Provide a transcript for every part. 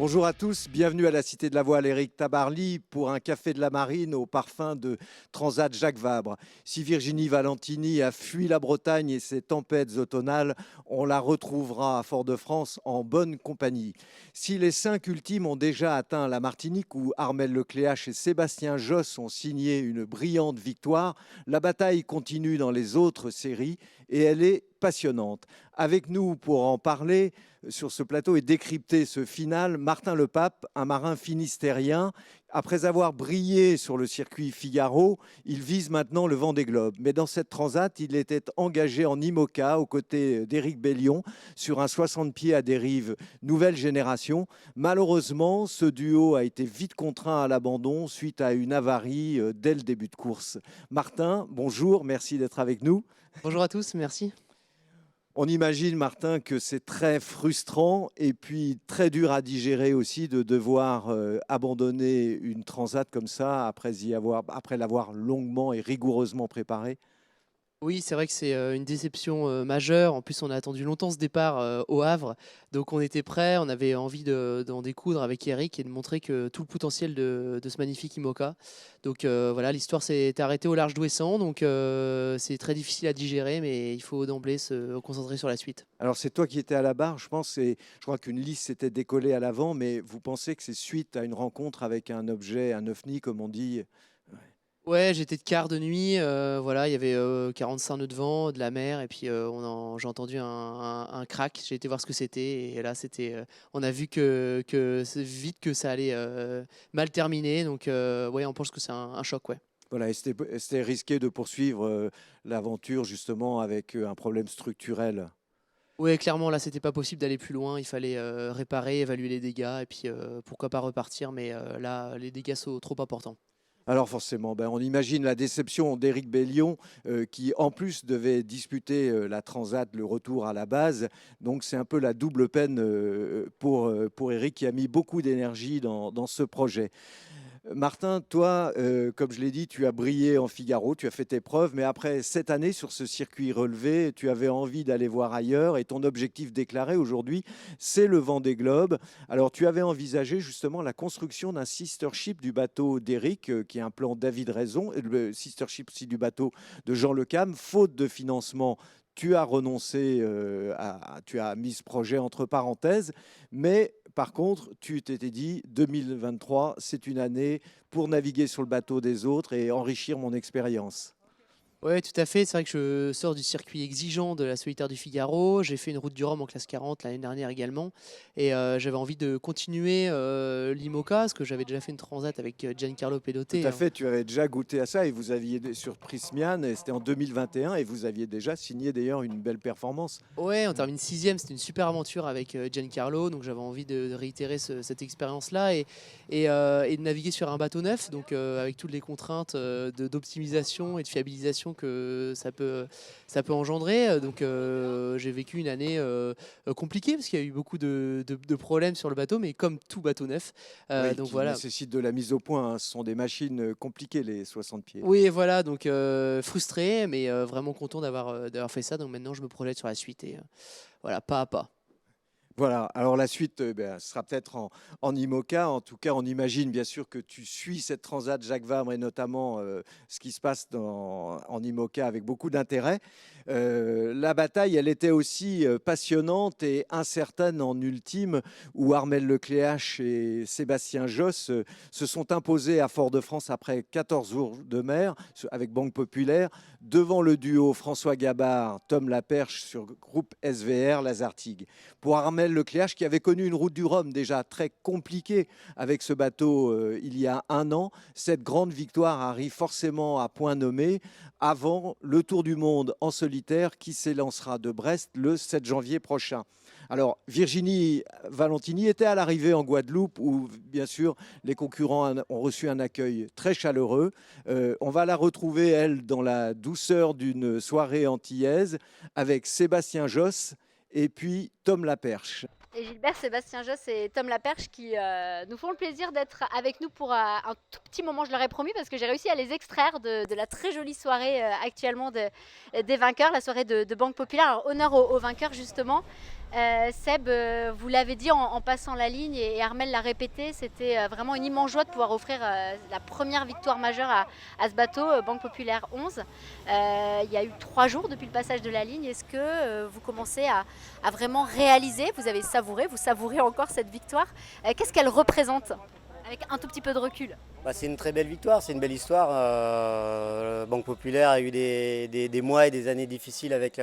Bonjour à tous, bienvenue à la Cité de la Voile Éric Tabarly pour un café de la Marine au parfum de Transat Jacques Vabre. Si Virginie Valentini a fui la Bretagne et ses tempêtes automnales, on la retrouvera à Fort-de-France en bonne compagnie. Si les 5 ultimes ont déjà atteint la Martinique où Armelle Lecléache et Sébastien Josse ont signé une brillante victoire, la bataille continue dans les autres séries et elle est passionnante. Avec nous pour en parler sur ce plateau et décrypter ce final, Martin Lepape, un marin finistérien. Après avoir brillé sur le circuit Figaro, il vise maintenant le Vendée Globe. Mais dans cette transat, il était engagé en IMOCA aux côtés d'Éric Bellion sur un 60 pieds à dérive nouvelle génération. Malheureusement, ce duo a été vite contraint à l'abandon suite à une avarie dès le début de course. Martin, bonjour, merci d'être avec nous. Bonjour à tous, merci. On imagine, Martin, que c'est très frustrant et puis très dur à digérer aussi de devoir abandonner une transat comme ça après l'avoir longuement et rigoureusement préparée. Oui, c'est vrai que c'est une déception majeure. En plus, on a attendu longtemps ce départ au Havre. Donc, on était prêts. On avait envie d'en découdre avec Eric et de montrer que tout le potentiel de ce magnifique IMOCA. Donc, voilà, l'histoire s'est arrêtée au large d'Ouessant. Donc, c'est très difficile à digérer, mais il faut d'emblée se concentrer sur la suite. Alors, c'est toi qui étais à la barre, je pense. Je crois qu'une liste s'était décollée à l'avant, mais vous pensez que c'est suite à une rencontre avec un objet, un ovni, comme on dit? Ouais, j'étais de quart de nuit, voilà, il y avait 45 nœuds de vent, de la mer, et puis j'ai entendu un crack. J'ai été voir ce que c'était, et là, on a vu que c'est vite que ça allait mal terminer. Donc, ouais, on pense que c'est un choc, ouais. Voilà, et c'était risqué de poursuivre l'aventure justement avec un problème structurel. Ouais, clairement, là, c'était pas possible d'aller plus loin. Il fallait réparer, évaluer les dégâts, et puis pourquoi pas repartir, mais là, les dégâts sont trop importants. Alors forcément, on imagine la déception d'Éric Bellion qui en plus devait disputer la Transat, le retour à la base. Donc c'est un peu la double peine pour Éric qui a mis beaucoup d'énergie dans ce projet. Martin, toi, comme je l'ai dit, tu as brillé en Figaro, tu as fait tes preuves, mais après cette année sur ce circuit relevé, tu avais envie d'aller voir ailleurs et ton objectif déclaré aujourd'hui, c'est le Vendée Globe. Alors, tu avais envisagé justement la construction d'un sister ship du bateau d'Éric, qui est un plan David Raison, et le sister ship aussi du bateau de Jean Le Cam, faute de financement. Tu as renoncé, tu as mis ce projet entre parenthèses, mais par contre, tu t'étais dit 2023, c'est une année pour naviguer sur le bateau des autres et enrichir mon expérience. Ouais, tout à fait. C'est vrai que je sors du circuit exigeant de la Solitaire du Figaro. J'ai fait une route du Rhum en classe 40 l'année dernière également. Et j'avais envie de continuer l'IMOCA, parce que j'avais déjà fait une transat avec Giancarlo Tout Pedoté, à hein. fait, tu avais déjà goûté à ça et vous aviez sur Prismian, et c'était en 2021 et vous aviez déjà signé d'ailleurs une belle performance. Ouais, on termine sixième. C'était une super aventure avec Giancarlo. Donc j'avais envie de réitérer cette expérience-là et de naviguer sur un bateau neuf. Donc avec toutes les contraintes d'optimisation et de fiabilisation que ça peut engendrer. Donc j'ai vécu une année compliquée, parce qu'il y a eu beaucoup de problèmes sur le bateau, mais comme tout bateau neuf. Oui, Donc qui voilà. nécessite de la mise au point, hein. Ce sont des machines compliquées, les 60 pieds. Oui, voilà, donc frustré, mais vraiment content d'avoir fait ça. Donc maintenant, je me projette sur la suite et voilà, pas à pas. Voilà, alors la suite ce sera peut-être en IMOCA. En tout cas, on imagine bien sûr que tu suis cette transat Jacques Vabre et notamment ce qui se passe en IMOCA avec beaucoup d'intérêt. La bataille, elle était aussi passionnante et incertaine en ultime, où Armelle Lecléache et Sébastien Josse se sont imposés à Fort-de-France après 14 jours de mer avec Banque Populaire, devant le duo François Gabard, Tom Laperche sur groupe SVR Lazartigue. Pour Armelle Lecléache, qui avait connu une route du Rhum déjà très compliquée avec ce bateau il y a un an, cette grande victoire arrive forcément à point nommé avant le Tour du Monde en solitaire qui s'élancera de Brest le 7 janvier prochain. Alors, Virginie Valentini était à l'arrivée en Guadeloupe où, bien sûr, les concurrents ont reçu un accueil très chaleureux. On va la retrouver, elle, dans la douceur d'une soirée antillaise avec Sébastien Josse et puis Tom Laperche. Et Gilbert, Sébastien Josse et Tom Laperche qui nous font le plaisir d'être avec nous pour un tout petit moment, je leur ai promis, parce que j'ai réussi à les extraire de la très jolie soirée actuellement des vainqueurs, la soirée de Banque Populaire. Alors honneur aux vainqueurs justement. Seb, vous l'avez dit en passant la ligne et Armel l'a répété, c'était vraiment une immense joie de pouvoir offrir la première victoire majeure à ce bateau, Banque Populaire 11. Il y a eu 3 jours depuis le passage de la ligne. Est-ce que vous commencez à vraiment réaliser, vous avez savouré, vous savourez encore cette victoire. Qu'est-ce qu'elle représente avec un tout petit peu de recul? C'est une très belle victoire, c'est une belle histoire. Banque Populaire a eu des mois et des années difficiles avec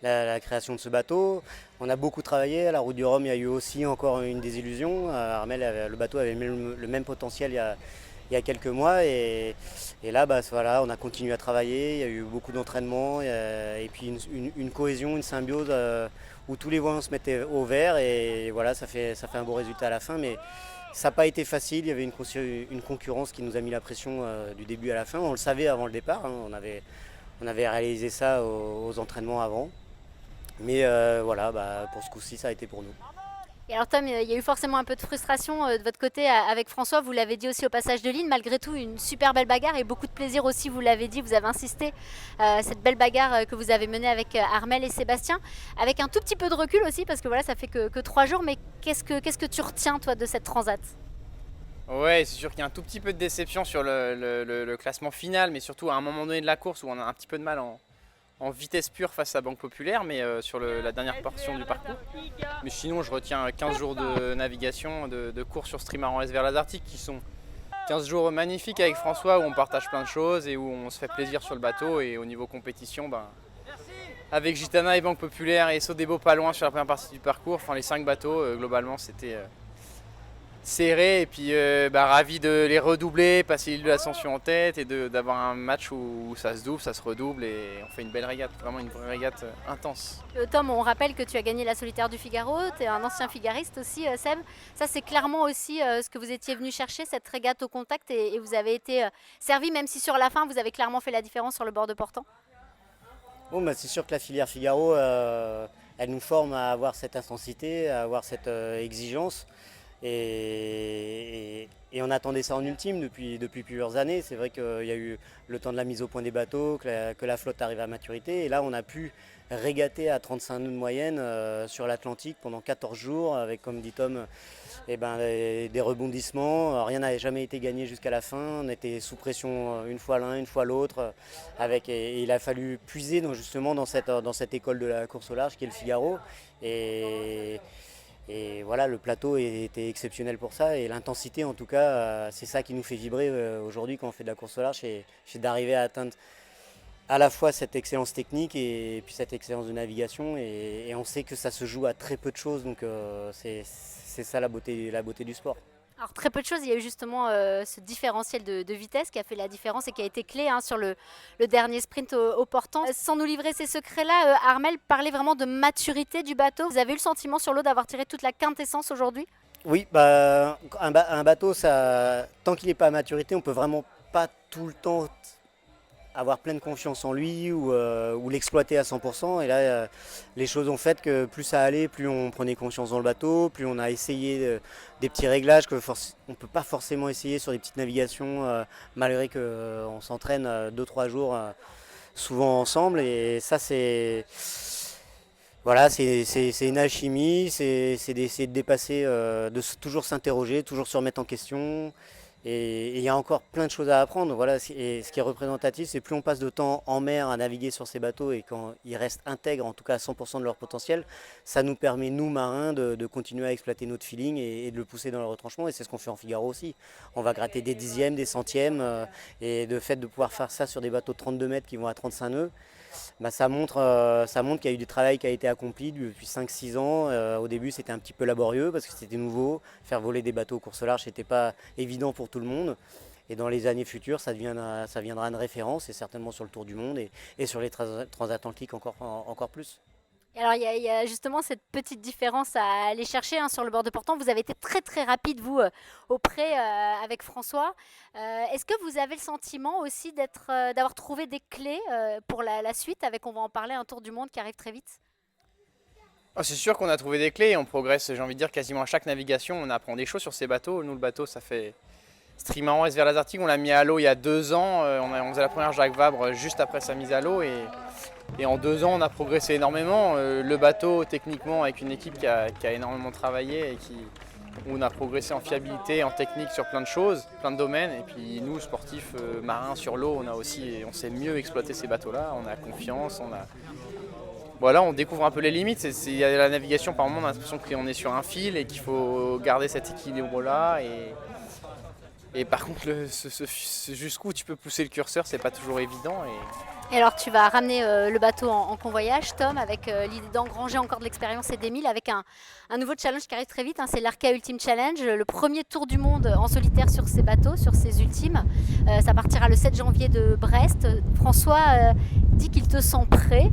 la création de ce bateau. On a beaucoup travaillé, à la Route du Rhum il y a eu aussi encore une désillusion. Le bateau avait le même potentiel il y a quelques mois et là voilà, on a continué à travailler, il y a eu beaucoup d'entraînement et puis une cohésion, une symbiose où tous les voyants se mettaient au vert et voilà, ça fait un beau résultat à la fin. Mais ça n'a pas été facile, il y avait une concurrence qui nous a mis la pression du début à la fin. On le savait avant le départ, hein, on avait réalisé ça aux entraînements avant. Mais voilà, pour ce coup-ci, ça a été pour nous. Et alors Tom, il y a eu forcément un peu de frustration de votre côté avec François, vous l'avez dit aussi au passage de ligne, malgré tout une super belle bagarre et beaucoup de plaisir aussi, vous l'avez dit, vous avez insisté, cette belle bagarre que vous avez menée avec Armel et Sébastien, avec un tout petit peu de recul aussi, parce que voilà, ça fait que 3 jours, mais qu'est-ce que tu retiens toi de cette transat? Ouais, c'est sûr qu'il y a un tout petit peu de déception sur le classement final, mais surtout à un moment donné de la course où on a un petit peu de mal en vitesse pure face à Banque Populaire, mais sur la dernière portion du parcours. Mais sinon, je retiens 15 jours de navigation, de course sur Streamer S vers l'Arctique, qui sont 15 jours magnifiques avec François, où on partage plein de choses et où on se fait plaisir sur le bateau. Et au niveau compétition, avec Gitana et Banque Populaire et Sodebo pas loin sur la première partie du parcours, enfin les 5 bateaux, globalement, c'était serré et puis ravi de les redoubler, passer l'île de l'Ascension en tête et d'avoir un match où ça se double, ça se redouble et on fait une belle régate, vraiment une vraie régate intense. Tom, on rappelle que tu as gagné la Solitaire du Figaro, tu es un ancien figariste aussi Seb, ça c'est clairement aussi ce que vous étiez venu chercher, cette régate au contact et vous avez été servi, même si sur la fin vous avez clairement fait la différence sur le bord de portant. Bon, c'est sûr que la filière Figaro, elle nous forme à avoir cette intensité, à avoir cette exigence. Et on attendait ça en ultime depuis plusieurs années. C'est vrai qu'il y a eu le temps de la mise au point des bateaux, que la flotte arrive à maturité. Et là, on a pu régater à 35 nœuds de moyenne sur l'Atlantique pendant 14 jours, avec, comme dit Tom, des rebondissements. Rien n'avait jamais été gagné jusqu'à la fin. On était sous pression une fois l'un, une fois l'autre. Et il a fallu puiser justement dans cette école de la course au large qui est le Figaro. Et voilà, le plateau était exceptionnel pour ça et l'intensité en tout cas, c'est ça qui nous fait vibrer aujourd'hui quand on fait de la course au large, c'est d'arriver à atteindre à la fois cette excellence technique et puis cette excellence de navigation et on sait que ça se joue à très peu de choses, donc c'est ça la beauté du sport. Alors très peu de choses, il y a eu justement ce différentiel de vitesse qui a fait la différence et qui a été clé sur le dernier sprint au portant. Sans nous livrer ces secrets-là, Armel parlait vraiment de maturité du bateau. Vous avez eu le sentiment sur l'eau d'avoir tiré toute la quintessence aujourd'hui? Oui, un bateau, tant qu'il n'est pas à maturité, on peut vraiment pas tout le temps avoir pleine confiance en lui ou l'exploiter à 100%. Et là, les choses ont fait que plus ça allait, plus on prenait confiance dans le bateau, plus on a essayé des petits réglages qu'on ne peut pas forcément essayer sur des petites navigations, malgré qu'on s'entraîne 2-3 jours souvent ensemble. Et ça, c'est une alchimie, c'est d'essayer de dépasser, toujours s'interroger, toujours se remettre en question. Et il y a encore plein de choses à apprendre. Voilà, et ce qui est représentatif, c'est plus on passe de temps en mer à naviguer sur ces bateaux et quand ils restent intègres, en tout cas à 100% de leur potentiel, ça nous permet, nous marins, de continuer à exploiter notre feeling et de le pousser dans le retranchement. Et c'est ce qu'on fait en Figaro aussi. On va gratter des dixièmes, des centièmes. Et de fait de pouvoir faire ça sur des bateaux de 32 mètres qui vont à 35 nœuds, ça montre qu'il y a eu du travail qui a été accompli depuis 5-6 ans. Au début, c'était un petit peu laborieux parce que c'était nouveau. Faire voler des bateaux aux courses au large, c'était pas évident pour tout le monde. Et dans les années futures, ça viendra une référence, et certainement sur le tour du monde et sur les transatlantiques encore plus. Alors il y a justement cette petite différence à aller chercher sur le bord de portant. Vous avez été très très rapide vous au pré avec François. Est-ce que vous avez le sentiment aussi d'avoir trouvé des clés pour la suite avec, on va en parler, un tour du monde qui arrive très vite? C'est sûr qu'on a trouvé des clés et on progresse, j'ai envie de dire, quasiment à chaque navigation. On apprend des choses sur ces bateaux. Nous, le bateau, ça fait Streamer S vers Lazartigue, on l'a mis à l'eau il y a 2 ans. On faisait la première Jacques Vabre juste après sa mise à l'eau. Et en 2 ans, on a progressé énormément. Le bateau, techniquement, avec une équipe qui a énormément travaillé et où on a progressé en fiabilité, en technique sur plein de choses, plein de domaines. Et puis nous, sportifs marins sur l'eau, on sait mieux exploiter ces bateaux-là. On a confiance, voilà, on découvre un peu les limites. Il y a la navigation, par moment, on a l'impression qu'on est sur un fil et qu'il faut garder cet équilibre-là. Et par contre, jusqu'où tu peux pousser le curseur, c'est pas toujours évident. Et alors tu vas ramener le bateau en convoyage, Tom, avec l'idée d'engranger encore de l'expérience et des milles, avec un nouveau challenge qui arrive très vite, hein, c'est l'Arca Ultime Challenge, le premier tour du monde en solitaire sur ces bateaux, sur ces ultimes. Ça partira le 7 janvier de Brest. François dit qu'il te sent prêt.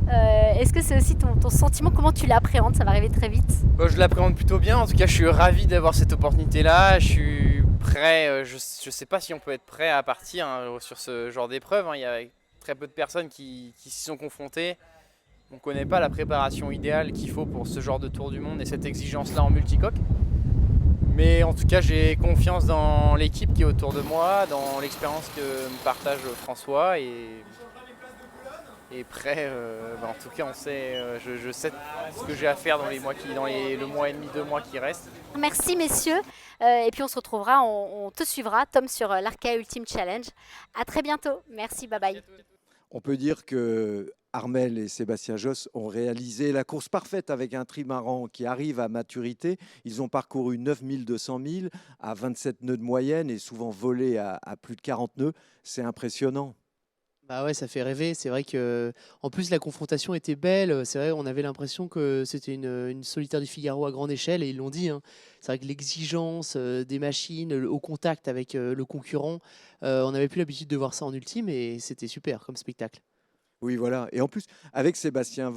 Est-ce que c'est aussi ton sentiment? Comment tu l'appréhendes? Ça va arriver très vite. Je l'appréhende plutôt bien. En tout cas, je suis ravi d'avoir cette opportunité-là. Je suis prêt. Je ne sais pas si on peut être prêt à partir sur ce genre d'épreuve. Il y a très peu de personnes qui s'y sont confrontées. On ne connaît pas la préparation idéale qu'il faut pour ce genre de tour du monde et cette exigence-là en multicoque. Mais en tout cas, j'ai confiance dans l'équipe qui est autour de moi, dans l'expérience que me partage François. Et prêt, en tout cas, je sais ce que j'ai à faire dans le mois et demi, 2 mois qui restent. Merci messieurs, et puis on se retrouvera, on te suivra, Tom, sur l'Arca Ultime Challenge. À très bientôt, merci, bye bye. On peut dire que Armel et Sébastien Josse ont réalisé la course parfaite avec un trimaran qui arrive à maturité. Ils ont parcouru 9200 milles à 27 nœuds de moyenne et souvent volé à plus de 40 nœuds. C'est impressionnant. Bah ouais, ça fait rêver. C'est vrai que, en plus, la confrontation était belle. C'est vrai, on avait l'impression que c'était une solitaire du Figaro à grande échelle, et ils l'ont dit, hein. C'est vrai que l'exigence des machines, au contact avec le concurrent, on n'avait plus l'habitude de voir ça en ultime, et c'était super comme spectacle. Oui, voilà. Et en plus, avec Sébastien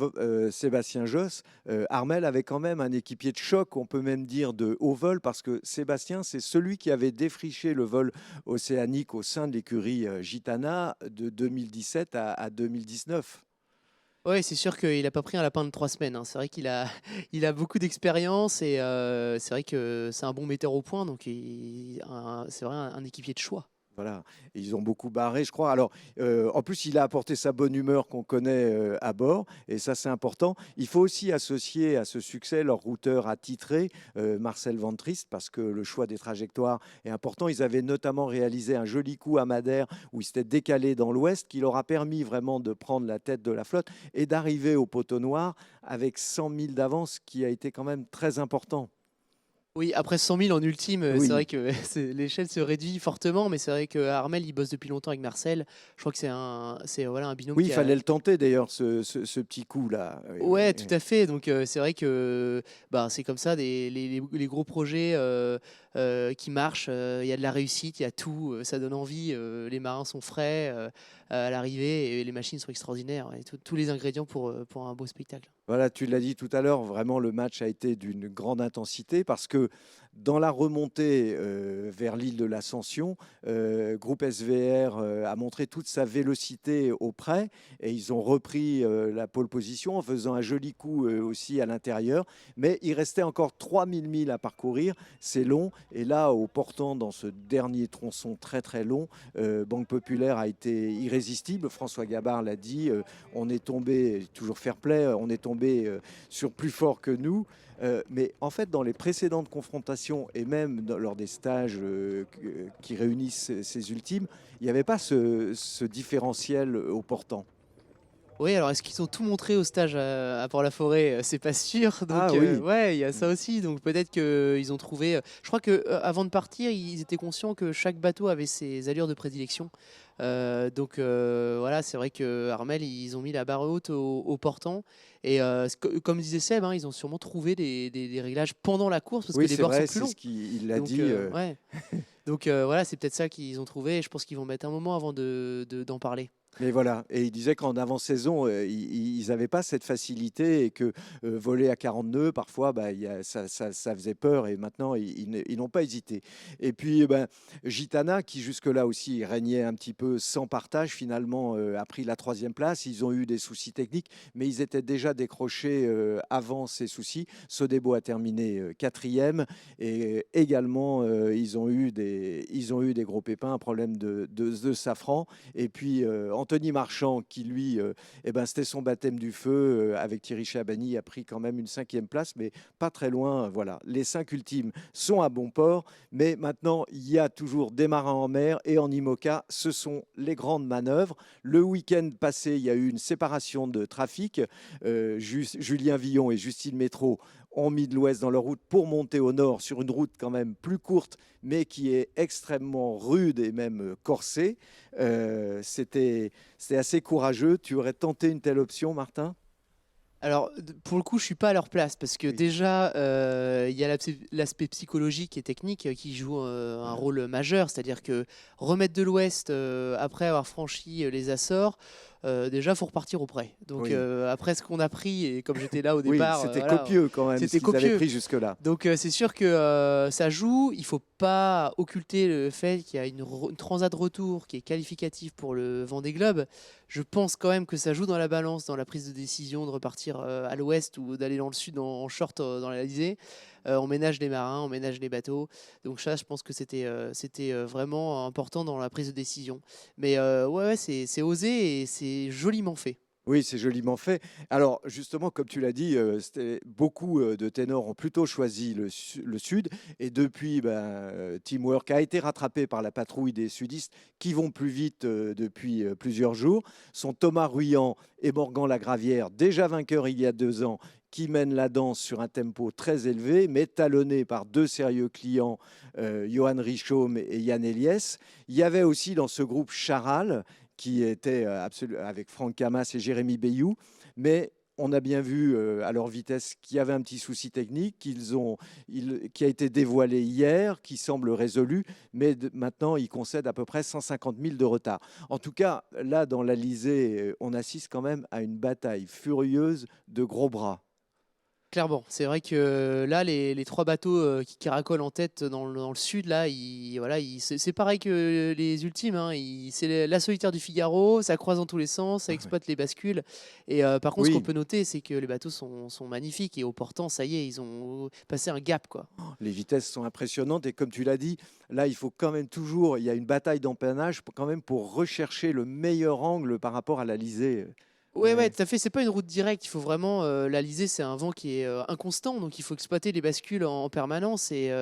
Josse, Armel avait quand même un équipier de choc, on peut même dire de haut vol, parce que Sébastien, c'est celui qui avait défriché le vol océanique au sein de l'écurie Gitana de 2017 à 2019. Oui, c'est sûr qu'il n'a pas pris un lapin de 3 semaines, hein. C'est vrai qu'il a, il a beaucoup d'expérience, et c'est vrai que c'est un bon metteur au point, donc c'est vrai un équipier de choix. Voilà, et ils ont beaucoup barré, je crois. Alors, en plus, il a apporté sa bonne humeur qu'on connaît à bord, et ça, c'est important. Il faut aussi associer à ce succès leur routeur attitré, Marcel Van Triest, parce que le choix des trajectoires est important. Ils avaient notamment réalisé un joli coup à Madère où ils s'étaient décalés dans l'ouest, qui leur a permis vraiment de prendre la tête de la flotte et d'arriver au poteau noir avec 100 000 d'avance, qui a été quand même très important. Oui, après 100 000 en ultime, Oui. c'est vrai que l'échelle se réduit fortement, mais c'est vrai que Armel, il bosse depuis longtemps avec Marcel. Je crois que voilà, un binôme Oui, qui il a... fallait le tenter d'ailleurs, ce petit coup-là. Ouais, tout à fait. Donc c'est vrai que c'est comme ça, les gros projets qui marchent, il y a de la réussite, il y a tout, ça donne envie, les marins sont frais à l'arrivée, et les machines sont extraordinaires, et tous les ingrédients pour un beau spectacle. Voilà, tu l'as dit tout à l'heure, vraiment le match a été d'une grande intensité parce que dans la remontée vers l'île de l'Ascension, Groupe SVR a montré toute sa vélocité au près et ils ont repris la pole position en faisant un joli coup aussi à l'intérieur. Mais il restait encore 3000 milles à parcourir, c'est long. Et là, au portant dans ce dernier tronçon très très long, Banque Populaire a été irrésistible. François Gabard l'a dit, on est tombé, toujours fair play, on est tombé sur plus fort que nous. Mais en fait, dans les précédentes confrontations et même lors des stages qui réunissent ces ultimes, il n'y avait pas ce différentiel au portant. Oui, alors est-ce qu'ils ont tout montré au stage à Port-la-Forêt? C'est pas sûr. Donc, Ah oui. ouais, il y a ça aussi. Donc peut-être qu'ils ont trouvé. Je crois que avant de partir, ils étaient conscients que chaque bateau avait ses allures de prédilection. Donc voilà, c'est vrai que Armel, ils ont mis la barre haute au portant. Et comme disait Seb, hein, ils ont sûrement trouvé des réglages pendant la course parce Oui, que les c'est bords vrai, sont plus c'est longs. ce qu'il l'a Donc, dit. ouais. Donc voilà, c'est peut-être ça qu'ils ont trouvé. Et je pense qu'ils vont mettre un moment avant d'en parler. Mais voilà, et il disait qu'en avant-saison, ils n'avaient pas cette facilité et que voler à 40 nœuds, parfois, bah, ça faisait peur et maintenant, ils n'ont pas hésité. Et puis, ben, Gitana, qui jusque-là aussi régnait un petit peu sans partage, finalement a pris la troisième place. Ils ont eu des soucis techniques, mais ils étaient déjà décrochés avant ces soucis. Sodebo a terminé quatrième et également, ils ont eu des gros pépins, un problème de safran. Et puis Anthony Marchand, qui lui, eh ben, c'était son baptême du feu avec Thierry Chabani, a pris quand même une cinquième place, mais pas très loin. Voilà, les 5 ultimes sont à bon port, mais maintenant il y a toujours des marins en mer et en IMOCA, ce sont les grandes manœuvres. Le week-end passé, il y a eu une séparation de trafic. Julien Villon et Justine Métro ont mis de l'ouest dans leur route pour monter au nord sur une route quand même plus courte, mais qui est extrêmement rude et même corsée. C'était assez courageux. Tu aurais tenté une telle option, Martin? Alors, pour le coup, je suis pas à leur place parce que Oui. déjà, il y a l'aspect psychologique et technique qui joue un rôle majeur. C'est-à-dire que remettre de l'Ouest après avoir franchi les Açores, déjà, faut repartir auprès. Donc, Oui. après ce qu'on a pris, et comme j'étais là au Oui, départ, c'était voilà, copieux quand même, ce c'était qu'ils avaient copieux. pris jusque-là. Donc c'est sûr que ça joue. Il faut pas occulter le fait qu'il y a une transat retour qui est qualificative pour le Vendée Globe. Je pense quand même que ça joue dans la balance, dans la prise de décision de repartir à l'ouest ou d'aller dans le sud en short dans l'Alizé. On ménage les marins, on ménage les bateaux. Donc ça, je pense que c'était vraiment important dans la prise de décision. Mais ouais, c'est osé et c'est joliment fait. Oui, c'est joliment fait. Alors, justement, comme tu l'as dit, beaucoup de ténors ont plutôt choisi le sud. Et depuis, ben, Teamwork a été rattrapé par la patrouille des sudistes qui vont plus vite depuis plusieurs jours. Sont Thomas Ruyant et Morgan Lagravière, déjà vainqueurs il y a 2 ans, qui mènent la danse sur un tempo très élevé, mais talonnés par 2 sérieux clients, Johan Richaume et Yann Eliès. Il y avait aussi dans ce groupe Charal, qui était avec Franck Camas et Jérémy Bayou. Mais on a bien vu à leur vitesse qu'il y avait un petit souci technique qui a été dévoilé hier, qui semble résolu, mais maintenant ils concèdent à peu près 150 000 de retard. En tout cas, là, dans l'Alizé, on assiste quand même à une bataille furieuse de gros bras. Clairement, c'est vrai que là, les 3 bateaux qui caracolent en tête dans le sud, là, voilà, c'est pareil que les ultimes. Hein, c'est la solitaire du Figaro, ça croise dans tous les sens, ça exploite les bascules. Et par contre, ce qu'on Oui, peut noter, c'est que les bateaux sont magnifiques et au portant, ça y est, ils ont passé un gap, quoi. les vitesses sont impressionnantes et comme tu l'as dit, là, il faut quand même toujours, il y a une bataille d'empennage quand même pour rechercher le meilleur angle par rapport à l'Alizé. Ouais, ouais, tout à fait. C'est pas une route directe. Il faut vraiment l'Alizé, c'est un vent qui est inconstant, donc il faut exploiter les bascules en permanence. Et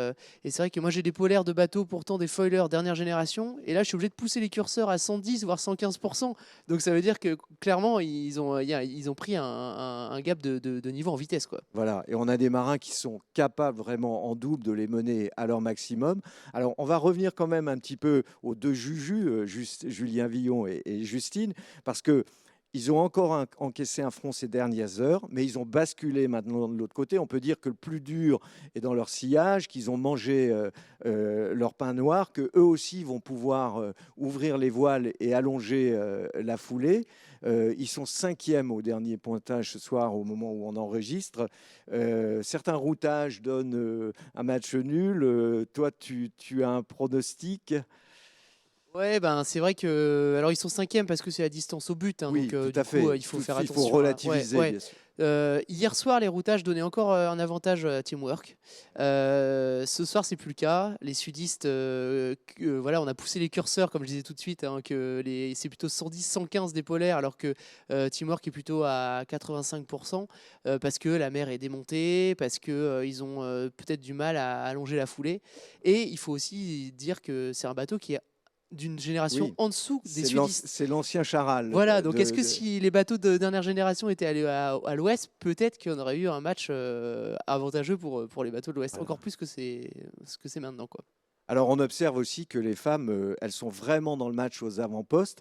c'est vrai que moi j'ai des polaires de bateaux, pourtant des foilers dernière génération, et là je suis obligé de pousser les curseurs à 110 voire 115%. Donc ça veut dire que clairement ils ont pris un gap de niveau en vitesse, quoi. Voilà, et on a des marins qui sont capables vraiment en double de les mener à leur maximum. Alors, on va revenir quand même un petit peu aux 2 Juju, Julien Villon et Justine, parce que ils ont encore encaissé un front ces dernières heures, mais ils ont basculé maintenant de l'autre côté. On peut dire que le plus dur est dans leur sillage, qu'ils ont mangé leur pain noir, qu'eux aussi vont pouvoir ouvrir les voiles et allonger la foulée. Ils sont 5e au dernier pointage ce soir au moment où on enregistre. Certains routages donnent un match nul. Toi, tu as un pronostic? Ouais, ben c'est vrai que alors ils sont 5e parce que c'est la distance au but, hein, Oui, donc tout du à coup fait. il faut faire Il faut attention. relativiser, Ouais. bien sûr. Hier soir, les routages donnaient encore un avantage à Teamwork. Ce soir, c'est plus le cas. Les sudistes, voilà, on a poussé les curseurs, comme je disais tout de suite, hein, c'est plutôt 110, 115 des polaires, alors que Teamwork est plutôt à 85%, parce que la mer est démontée, parce que ils ont peut-être du mal à allonger la foulée. Et il faut aussi dire que c'est un bateau qui est d'une génération Oui, en dessous des c'est sudistes. c'est l'ancien Charal. Voilà, donc est-ce que si les bateaux de dernière génération étaient allés à l'ouest, peut-être qu'on aurait eu un match avantageux pour les bateaux de l'ouest, Voilà. encore plus que c'est ce que c'est maintenant, quoi. Alors, on observe aussi que les femmes, elles sont vraiment dans le match aux avant-postes.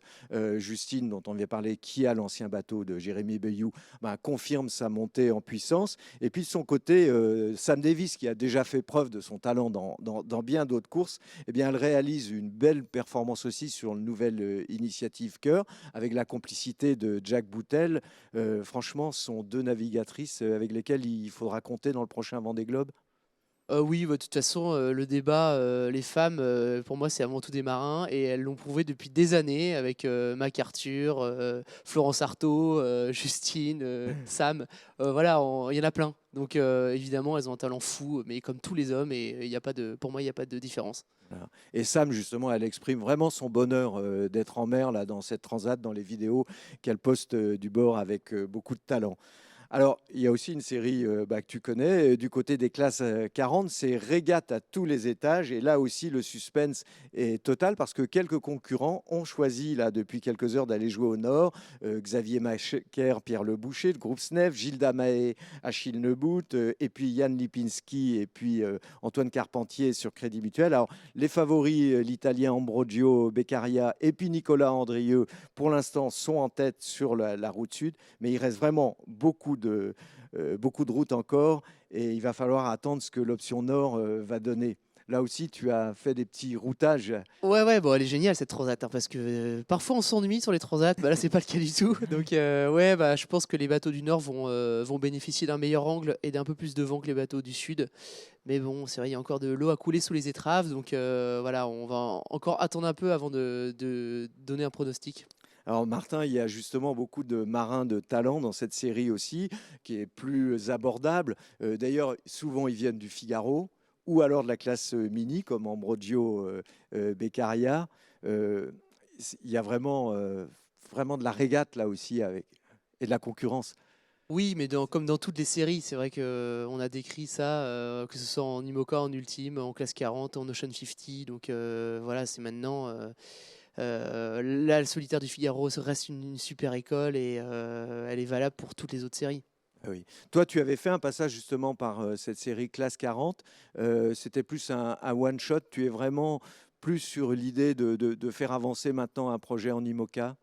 Justine, dont on vient parler, qui a l'ancien bateau de Jérémy Bayou, ben, confirme sa montée en puissance. Et puis, de son côté, Sam Davis, qui a déjà fait preuve de son talent dans bien d'autres courses, eh bien, elle réalise une belle performance aussi sur le nouvelle initiative Cœur, avec la complicité de Jack Boutel. Franchement, ce sont deux navigatrices avec lesquelles il faudra compter dans le prochain Vendée Globe. Oui, bah, de toute façon, le débat, les femmes, pour moi, c'est avant tout des marins et elles l'ont prouvé depuis des années avec, MacArthur, Florence Artaud, Justine, Sam, voilà, il y en a plein. Donc évidemment, elles ont un talent fou, mais comme tous les hommes et il y a pas de pour moi, il y a pas de différence. Voilà. Et Sam, justement, elle exprime vraiment son bonheur d'être en mer là, dans cette transat, dans les vidéos qu'elle poste du bord avec beaucoup de talent. Alors, il y a aussi une série bah, que tu connais, du côté des classes 40, c'est Régate à tous les étages. Et là aussi, le suspense est total parce que quelques concurrents ont choisi, là, depuis quelques heures, d'aller jouer au nord. Xavier Macher, Pierre Le Boucher, de groupe SNEF, Gilles Damaé, Achille Nebout, et puis Yann Lipinski, et puis Antoine Carpentier sur Crédit Mutuel. Alors, les favoris, l'Italien Ambrogio Beccaria et puis Nicolas Andrieux, pour l'instant, sont en tête sur la route sud. Mais il reste vraiment beaucoup de routes encore et il va falloir attendre ce que l'option nord va donner. Là aussi, tu as fait des petits routages. Ouais, ouais, bon, elle est géniale cette transat, hein, parce que parfois on s'ennuie sur les transats, bah là c'est pas le cas du tout. Donc ouais, bah je pense que les bateaux du Nord vont bénéficier d'un meilleur angle et d'un peu plus de vent que les bateaux du Sud. Mais bon, c'est vrai, il y a encore de l'eau à couler sous les étraves, donc voilà, on va encore attendre un peu avant de donner un pronostic. Alors Martin, il y a justement beaucoup de marins de talent dans cette série aussi, qui est plus abordable. D'ailleurs, souvent ils viennent du Figaro ou alors de la classe mini, comme Ambrogio Beccaria. Euh, il y a vraiment de la régate là aussi avec, et de la concurrence. Oui, mais comme dans toutes les séries, c'est vrai qu'on a décrit ça, que ce soit en IMOCA, en Ultime, en classe 40, en Ocean 50. Donc voilà, c'est maintenant. Là, le Solitaire du Figaro reste une super école et elle est valable pour toutes les autres séries. Ah oui. Toi, tu avais fait un passage justement par cette série Classe 40. C'était plus un one-shot. Tu es vraiment plus sur l'idée de faire avancer maintenant un projet en IMOCA.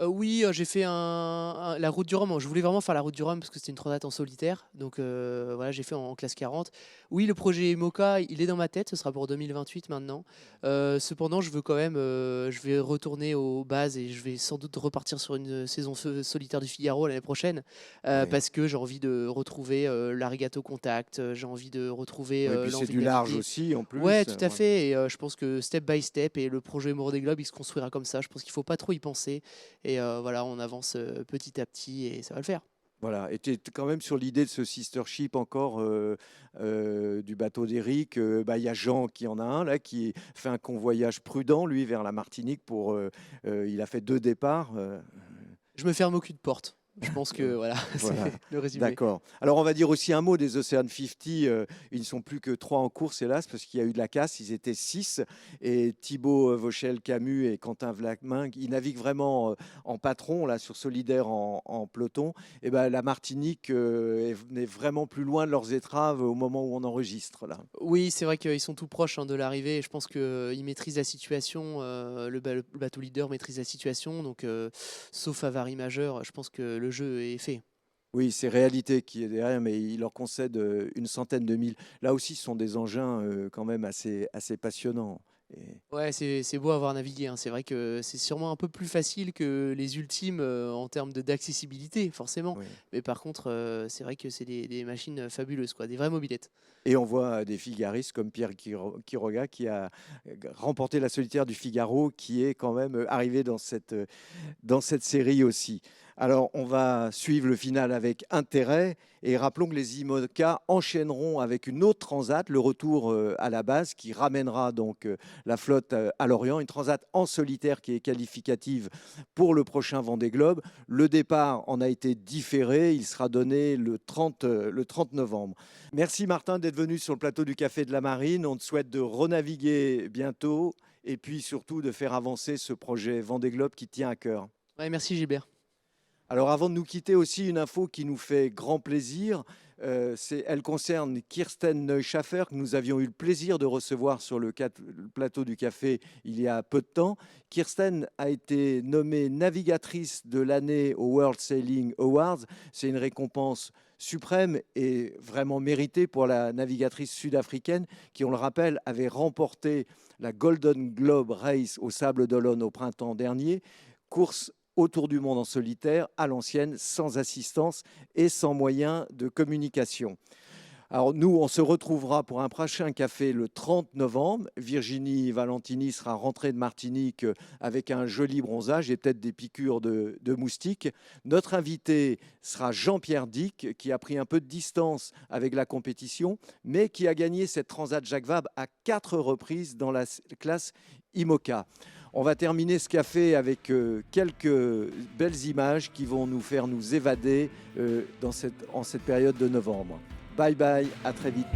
Oui, j'ai fait la route du Rhum. Je voulais vraiment faire la route du Rhum parce que c'était une transat en solitaire. Donc voilà, j'ai fait en classe 40. Oui, le projet Mocha, il est dans ma tête. Ce sera pour 2028 maintenant. Cependant, je veux quand même, je vais retourner aux bases et je vais sans doute repartir sur une saison solitaire du Figaro l'année prochaine Oui. parce que j'ai envie de retrouver la régate au contact. J'ai envie de retrouver Oui, puis c'est l'envie du de large naviguer. aussi en plus. Ouais, tout à Voilà. fait. Et je pense que step by step, et le projet Mort des Globes, il se construira comme ça. Je pense qu'il faut pas trop y penser. Et voilà, on avance petit à petit et ça va le faire. Voilà. Et tu es quand même sur l'idée de ce sister ship encore du bateau d'Éric. Bah, il y a Jean qui en a un là, qui fait un convoyage prudent, lui, vers la Martinique. Il a fait 2 départs. Je me ferme aucune porte. Je pense que voilà, Voilà, c'est le résumé. d'accord. Alors, on va dire aussi un mot des Ocean 50. Ils ne sont plus que 3 en course, hélas, parce qu'il y a eu de la casse. Ils étaient 6. Et Thibaut Vauchel-Camus et Quentin Vlaminck, ils naviguent vraiment en patron, là, sur Solidaire en peloton. Et ben, la Martinique est vraiment plus loin de leurs étraves au moment où on enregistre, là. Oui, c'est vrai qu'ils sont tout proches de l'arrivée. Et je pense qu'ils maîtrisent la situation. Le bateau leader maîtrise la situation. Donc, sauf avarie majeure, je pense que le jeu est fait. Oui, c'est Réalité qui est derrière, mais il leur concède une centaine de milles. Là aussi, ce sont des engins quand même assez passionnants. Et- Ouais, c'est beau à avoir navigué, hein. C'est vrai que c'est sûrement un peu plus facile que les ultimes en termes d'accessibilité, forcément. oui. Mais par contre, c'est vrai que c'est des machines fabuleuses, quoi, des vraies mobylettes. Et on voit des figaristes comme Pierre Quiroga qui a remporté la solitaire du Figaro, qui est quand même arrivé dans cette série aussi. Alors, on va suivre le final avec intérêt et rappelons que les IMOCA enchaîneront avec une autre transat, le retour à la base qui ramènera donc la flotte à Lorient, une transat en solitaire qui est qualificative pour le prochain Vendée Globe. Le départ en a été différé, il sera donné le 30 novembre. Merci Martin d'être venu sur le plateau du Café de la Marine. On te souhaite de renaviguer bientôt et puis surtout de faire avancer ce projet Vendée Globe qui tient à cœur. Ouais, merci Gilbert. Alors avant de nous quitter aussi, une info qui nous fait grand plaisir. Elle concerne Kirsten Neuschaffer, que nous avions eu le plaisir de recevoir sur le plateau du café il y a peu de temps. Kirsten a été nommée navigatrice de l'année au World Sailing Awards. C'est une récompense suprême et vraiment méritée pour la navigatrice sud-africaine qui, on le rappelle, avait remporté la Golden Globe Race au Sable d'Olonne au printemps dernier, course autour du monde en solitaire, à l'ancienne, sans assistance et sans moyens de communication. Alors nous, on se retrouvera pour un prochain café le 30 novembre. Virginie Valentini sera rentrée de Martinique avec un joli bronzage et peut-être des piqûres de moustiques. Notre invité sera Jean-Pierre Dick, qui a pris un peu de distance avec la compétition, mais qui a gagné cette Transat Jacques Vabre à 4 reprises dans la classe IMOCA. On va terminer ce café avec quelques belles images qui vont nous faire nous évader en cette période de novembre. Bye bye, à très vite.